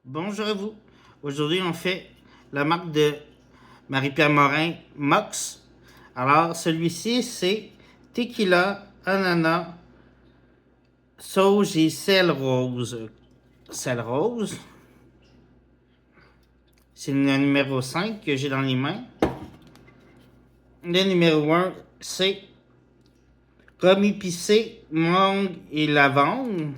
Bonjour à vous. Aujourd'hui, on fait la marque de Marie-Pierre Morin Mox. Alors, celui-ci, c'est Tequila, Ananas, Sauge et Sel Rose. Sel Rose. C'est le numéro 5 que j'ai dans les mains. Le numéro 1, c'est rhum épicé, mangue et lavande.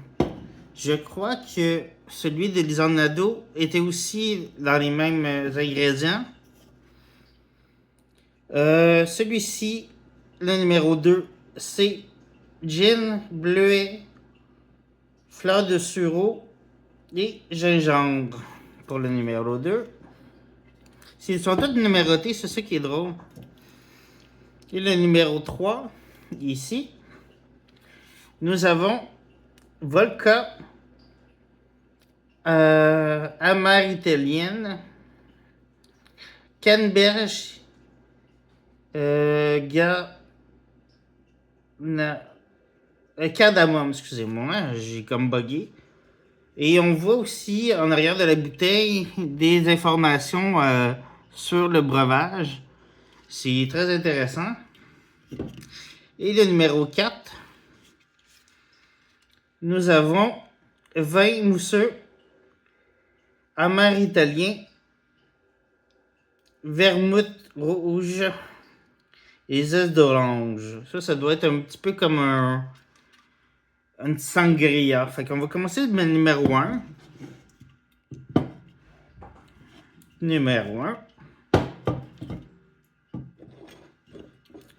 Je crois que celui de Lisanne Nadeau était aussi dans les mêmes ingrédients. Celui-ci, le numéro 2, c'est gin, bleuet, fleur de sureau et gingembre pour le numéro 2. S'ils sont tous numérotés, c'est ça qui est drôle. Et le numéro 3, ici, nous avons Vodka amère italienne, canneberge, cardamome, excusez-moi, hein, j'ai comme bugué. Et on voit aussi en arrière de la bouteille des informations sur le breuvage. C'est très intéressant. Et le numéro 4, nous avons vin mousseux, amer italien, vermouth rouge et zeste d'orange. Ça doit être un petit peu comme une sangria. Fait qu'on va commencer le numéro 1. Numéro 1.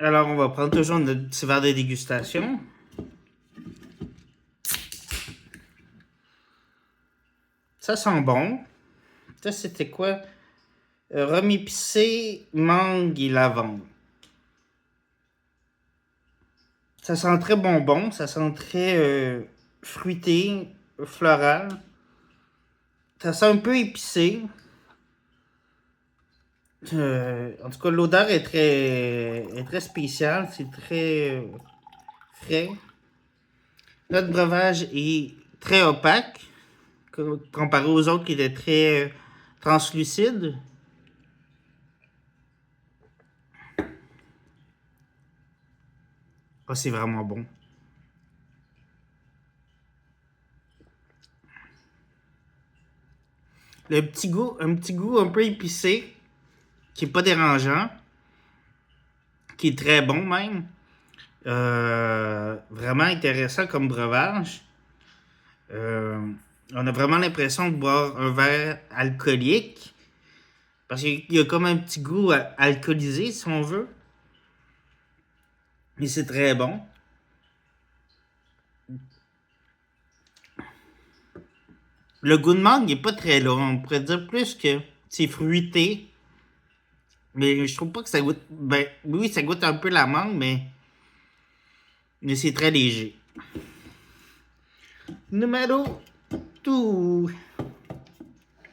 Alors, on va prendre toujours notre petit verre de dégustation. Ça sent bon. Ça, c'était quoi? Rhum épicé, mangue et lavande. Ça sent très bonbon. Ça sent très fruité, floral. Ça sent un peu épicé. En tout cas, l'odeur est très spéciale. C'est très frais. Notre breuvage est très opaque comparé aux autres qui étaient très translucides. Oh, c'est vraiment bon. Un petit goût un peu épicé, qui est pas dérangeant, qui est très bon même. Vraiment intéressant comme breuvage. On a vraiment l'impression de boire un verre alcoolique. Parce qu'il y a comme un petit goût alcoolisé, si on veut. Mais c'est très bon. Le goût de mangue n'est pas très là. On pourrait dire plus que c'est fruité. Mais je trouve pas que ça goûte. Ben, oui, ça goûte un peu la mangue, mais c'est très léger. Numéro 2.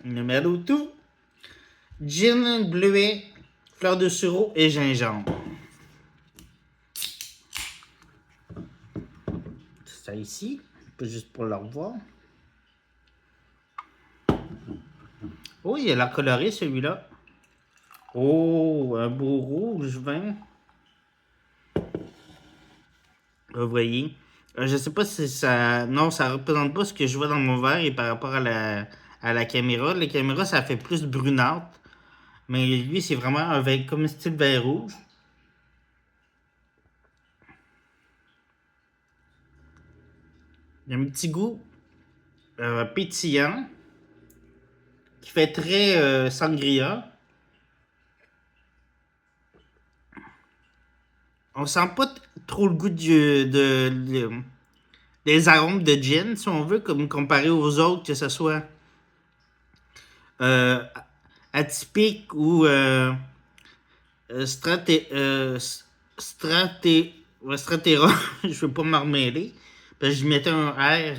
Numéro 2. Gin, bleuet, fleur de sureau et gingembre. C'est ça ici. Juste pour le revoir. Oh, il a l'air coloré celui-là. Oh, un beau rouge vin. Vous voyez. Je sais pas si ça. Non, ça représente pas ce que je vois dans mon verre et par rapport à la caméra. La caméra, ça fait plus brunâtre. Mais lui, c'est vraiment un vin comme style vin rouge. Il y a un petit goût pétillant qui fait très sangria. On sent pas trop le goût des arômes de gin, si on veut, comme comparé aux autres, que ce soit euh, atypique ou stratera. Je veux pas m'en mêler. Parce que je mettais un R.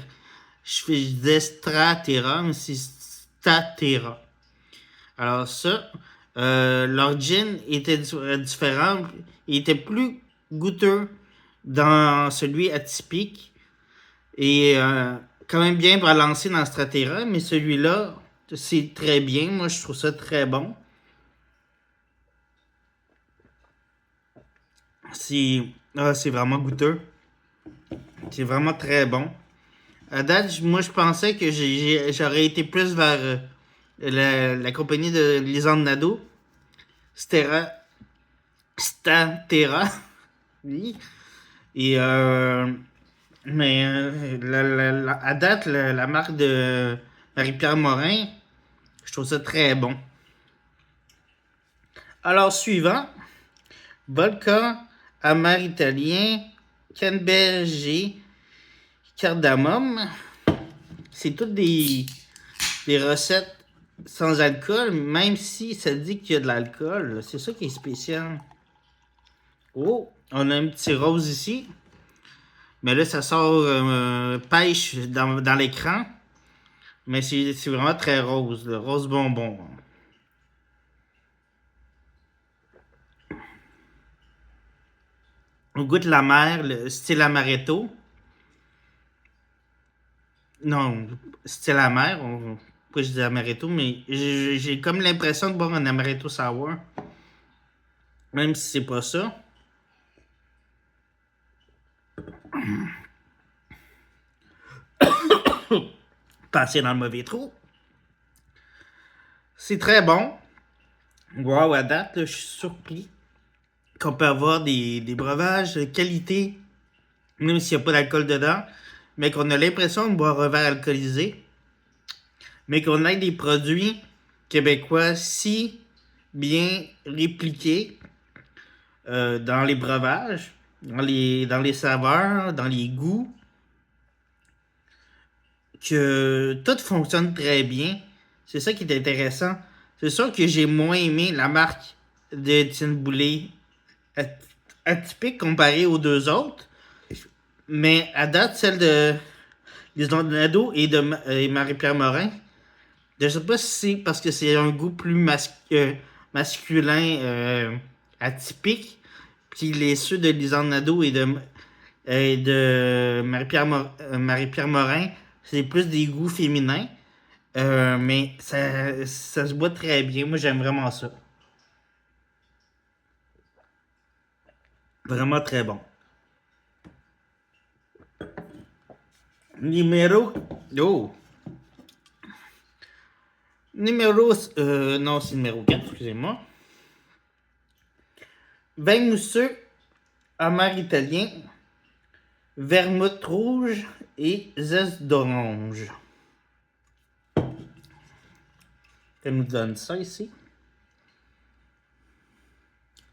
Je disais stratera, mais c'est statera. Alors ça, leur gin était différent. Il était plus goûteux dans celui atypique. Et quand même bien balancé dans Stratera, mais celui-là, C'est très bien. Moi, je trouve ça très bon. C'est vraiment goûteux. C'est vraiment très bon. À date, moi, je pensais que j'aurais été plus vers la compagnie de Lisande Nadeau. Stera. Statera. Oui. Et mais à date, la marque de Marie-Pierre Morin, je trouve ça très bon. Alors, suivant, Vodka, Amar italien, Canneberger, Cardamome. C'est toutes des recettes sans alcool, même si ça dit qu'il y a de l'alcool. C'est ça qui est spécial. Oh, on a un petit rose ici. Mais là, ça sort pêche dans l'écran. Mais c'est vraiment très rose, le rose bonbon. On goûte la mer, le style amaretto. Non, style amer. Pourquoi je dis amaretto, mais j'ai comme l'impression de boire un amaretto sour. Même si c'est pas ça. Passer dans le mauvais trou. C'est très bon. Wow, à date, là, je suis surpris qu'on peut avoir des breuvages de qualité, même s'il n'y a pas d'alcool dedans, mais qu'on a l'impression de boire un verre alcoolisé, mais qu'on ait des produits québécois si bien répliqués dans les breuvages, dans les saveurs, dans les goûts, que tout fonctionne très bien. C'est ça qui est intéressant. C'est sûr que j'ai moins aimé la marque de Étienne Boulay atypique comparée aux deux autres. Mais à date, celle de Lisandre Nadeau et Marie-Pierre Morin, je sais pas si c'est parce que c'est un goût plus masculin atypique. Puis les ceux de Lisandre Nadeau et de Marie-Pierre Morin, c'est plus des goûts féminins. Mais ça se boit très bien. Moi, j'aime vraiment ça. Vraiment très bon. Numéro. Oh! Numéro. Non, c'est numéro 4, excusez-moi. Vin mousseux, amer italien, vermouth rouge et zeste d'orange. Ça nous donne ça ici.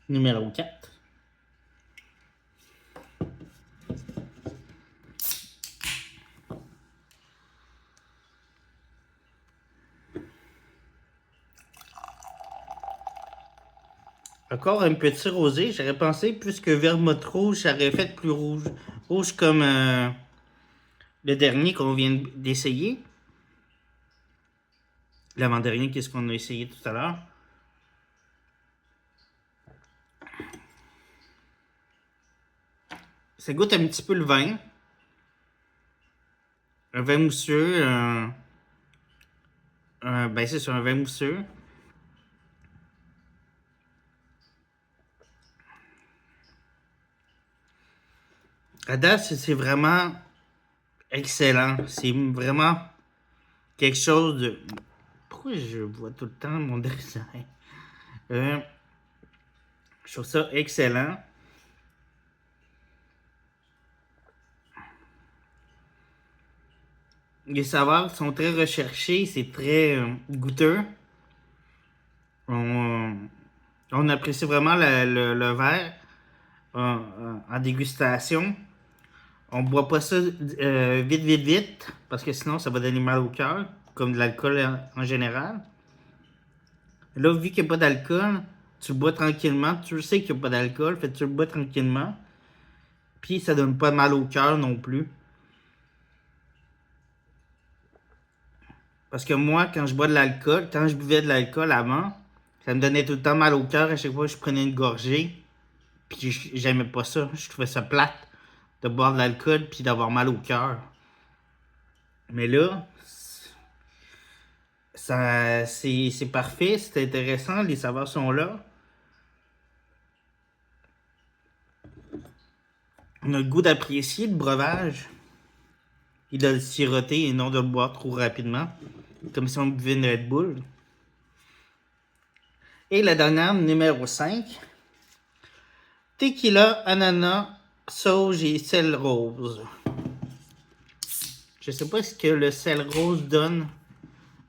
Numéro 4. Encore un petit rosé. J'aurais pensé, puisque vermouth rouge, ça aurait fait plus rouge. Rouge comme le dernier qu'on vient d'essayer. L'avant-dernier, qu'est-ce qu'on a essayé tout à l'heure. Ça goûte un petit peu le vin. Un vin mousseux. Ben, c'est sur un vin mousseux. À date, c'est vraiment excellent. C'est vraiment quelque chose de. Pourquoi je vois tout le temps mon dessin? Je trouve ça excellent. Les saveurs sont très recherchées, c'est très goûteux. On, on apprécie vraiment le verre en dégustation. On boit pas ça vite, parce que sinon ça va donner mal au cœur, comme de l'alcool en général. Là, vu qu'il n'y a pas d'alcool, tu le bois tranquillement. Tu le sais qu'il n'y a pas d'alcool, fait que tu le bois tranquillement. Puis ça donne pas mal au cœur non plus. Parce que moi, quand je buvais de l'alcool avant, ça me donnait tout le temps mal au cœur à chaque fois que je prenais une gorgée. Puis j'aimais pas ça. Je trouvais ça plate de boire de l'alcool puis d'avoir mal au cœur. Mais là, C'est parfait, c'est intéressant, les saveurs sont là. On a le goût d'apprécier le breuvage et de le siroter et non de le boire trop rapidement, comme si on buvait une Red Bull. Et la dernière, numéro 5, tequila, ananas, sauge et sel rose. Je sais pas ce que le sel rose donne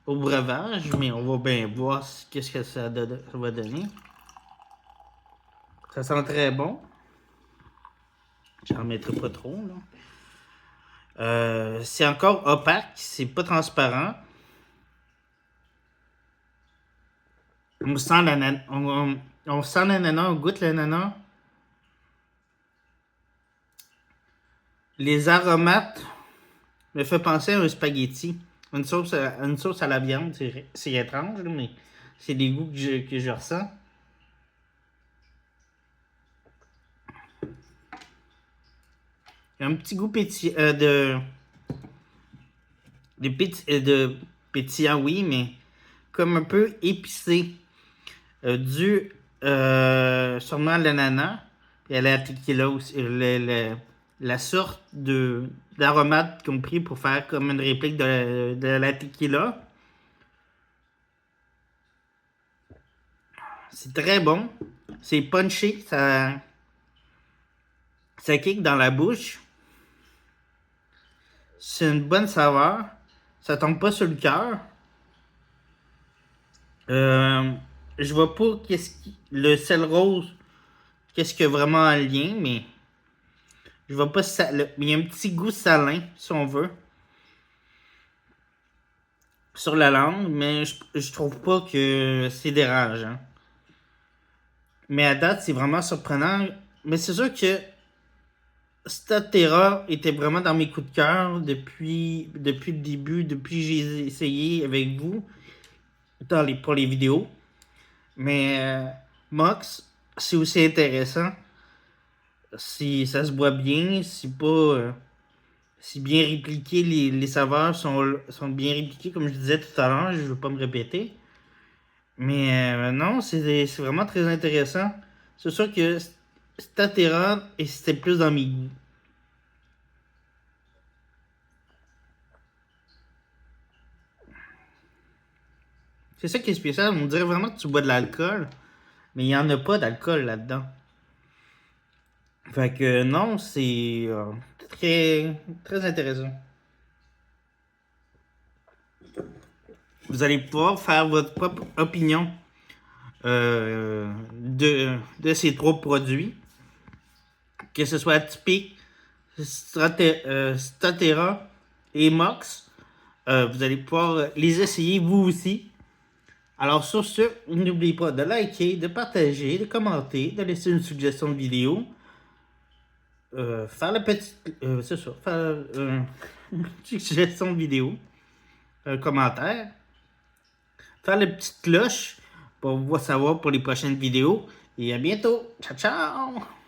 au breuvage, mais on va bien voir qu'est-ce que ça va donner. Ça sent très bon. J'en mettrai pas trop, là. C'est encore opaque, c'est pas transparent. On sent l'ananas, on sent l'ananas, on goûte l'ananas. Les aromates me font penser à un spaghetti. Une sauce à la viande, c'est étrange, mais c'est des goûts que je ressens. Il y a un petit goût de pétillant, oui, mais comme un peu épicé. Dû sûrement à l'ananas et à la tequila aussi. La sorte d'aromates qu'on pris pour faire comme une réplique de la tequila. C'est très bon. C'est punché. Ça kick dans la bouche. C'est une bonne saveur. Ça tombe pas sur le cœur. Je vois pas le sel rose, qu'est-ce qu'il y a vraiment en lien, mais je vois pas il y a un petit goût salin, si on veut, sur la langue, mais je trouve pas que c'est dérangeant. Mais à date, c'est vraiment surprenant. Mais c'est sûr que Statera était vraiment dans mes coups de cœur depuis le début, depuis que j'ai essayé avec vous pour les vidéos. Mais Mox, c'est aussi intéressant. Si ça se boit bien, si pas. Si bien répliqué, les saveurs sont bien répliquées, comme je disais tout à l'heure, je ne veux pas me répéter. Mais non, c'est vraiment très intéressant. C'est sûr que Statera, et c'était plus dans mes goûts. C'est ça qui est spécial. On dirait vraiment que tu bois de l'alcool, mais il n'y en a pas d'alcool là-dedans. Fait que non, c'est très, très intéressant. Vous allez pouvoir faire votre propre opinion de ces trois produits. Que ce soit Atypique, Statera et Mox. Vous allez pouvoir les essayer vous aussi. Alors sur ce, n'oubliez pas de liker, de partager, de commenter, de laisser une suggestion de vidéo. Faire la petite... c'est ça, faire une suggestion de vidéo. Un commentaire. Faire la petite cloche pour vous savoir pour les prochaines vidéos. Et à bientôt. Ciao, ciao!